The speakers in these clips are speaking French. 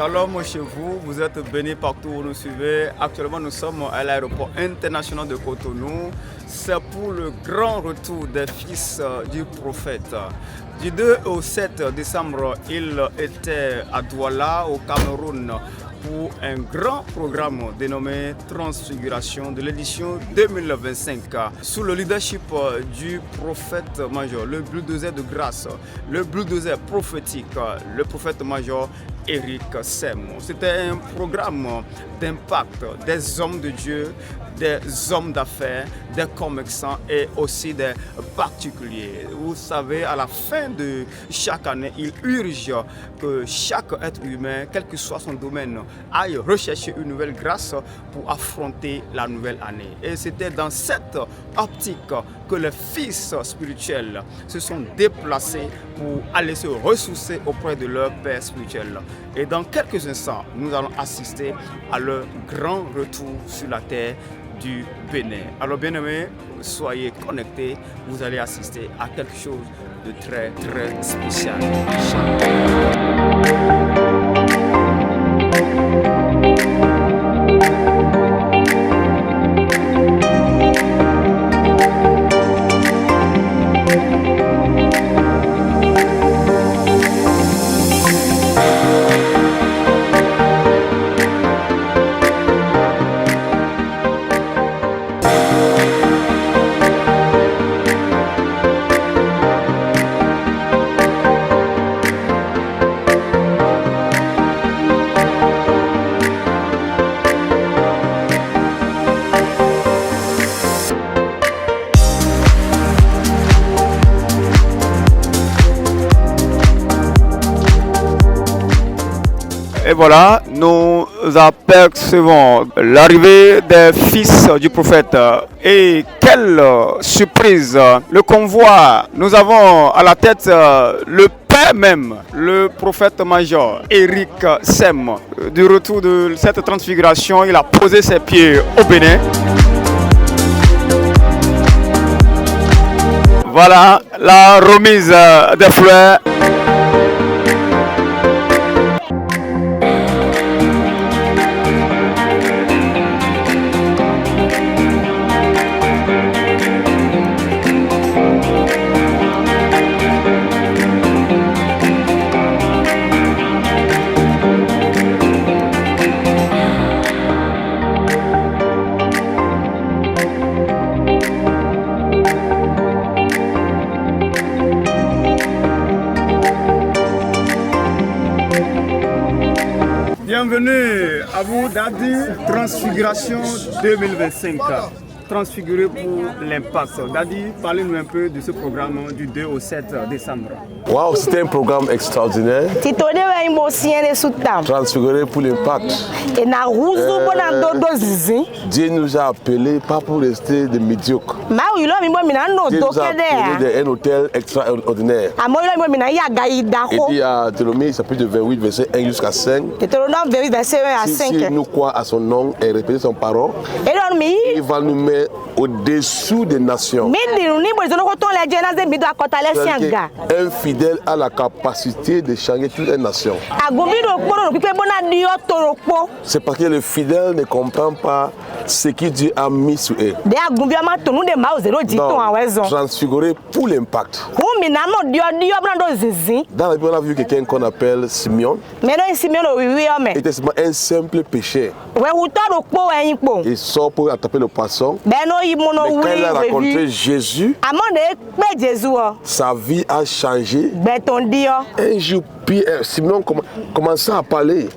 Shalom chez vous, vous êtes bénis partout où vous nous suivez. Actuellement, nous sommes à l'aéroport international de Cotonou. C'est pour le grand retour des fils du prophète. Du 2 au 7 décembre, il était à Douala, au Cameroun, pour un grand programme dénommé Transfiguration de l'édition 2025 sous le leadership du prophète major, le bulldozer de grâce, le bulldozer prophétique, le prophète major Eric Sem. C'était un programme d'impact des hommes de Dieu, des hommes d'affaires, des commerçants et aussi des particuliers. Vous savez, à la fin de chaque année, il urge que chaque être humain, quel que soit son domaine, aille rechercher une nouvelle grâce pour affronter la nouvelle année. Et c'était dans cette optique que les fils spirituels se sont déplacés pour aller se ressourcer auprès de leur père spirituel. Et dans quelques instants, nous allons assister à leur grand retour sur la terre du Bénin. Alors bien aimés, soyez connectés, vous allez assister à quelque chose de très très spécial. Et voilà, nous apercevons l'arrivée des fils du prophète. Et quelle surprise! Le convoi, nous avons à la tête le père même, le prophète major Eric Sem. Du retour de cette transfiguration, il a posé ses pieds au Bénin. Voilà la remise des fleurs. Bienvenue à vous, Dadi, Transfiguration 2025. Transfiguré pour l'impact. Dadi, parlez-nous un peu de ce programme du 2 au 7 décembre. Waouh, c'était un programme extraordinaire. Transfiguré pour l'impact. Dieu nous a appelés pas pour rester des médiocres. Dieu nous a appelés d'un hôtel extraordinaire. Il dit à Deutéronome, chapitre 28, verset 1 jusqu'à 5. Si nous croyons à son nom et répétons son parole, il va nous mettre au-dessous des nations. Un fidèle a la capacité de changer toute une nation. C'est parce que le fidèle ne comprend pas ce que Dieu a mis sur eux. Donc, transfiguré pour l'impact. Dans la Bible, on a vu quelqu'un qu'on appelle Simeon. Il était un simple pécheur. Il sort pour attraper le poisson. Mais quand il a rencontré Jésus, sa vie a changé. Un jour, Simon commençait à parler.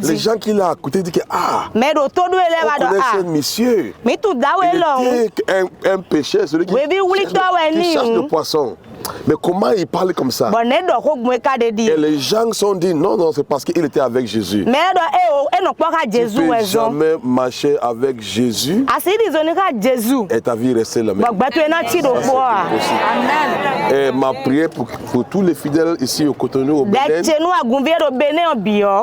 Les gens qui l'ont écouté disent que on connaît ce monsieur. Il était un pécheur, celui qui chasse le poisson. Mais comment il parle comme ça? Et les gens sont dit non, c'est parce qu'il était avec Jésus. Tu ne peux jamais marcher avec Jésus et ta vie rester la même. Et ma prière pour tous les fidèles ici au Cotonou, au Bénin,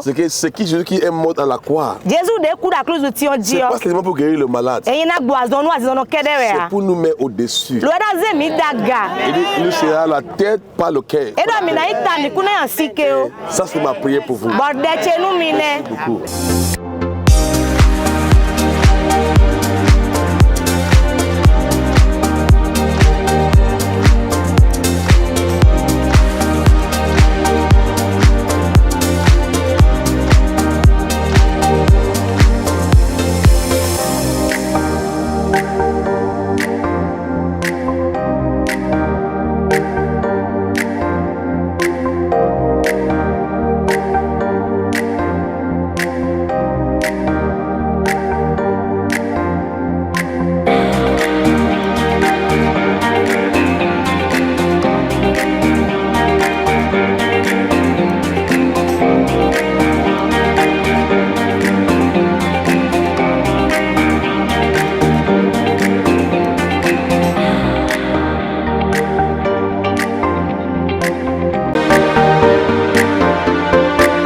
c'est que ce qui Jésus qui est mort à la croix, c'est pas seulement pour guérir le malade, c'est pour nous mettre au-dessus. Il nous sera à la tête, pas le cœur. Ça, c'est ma prière pour vous. Merci beaucoup.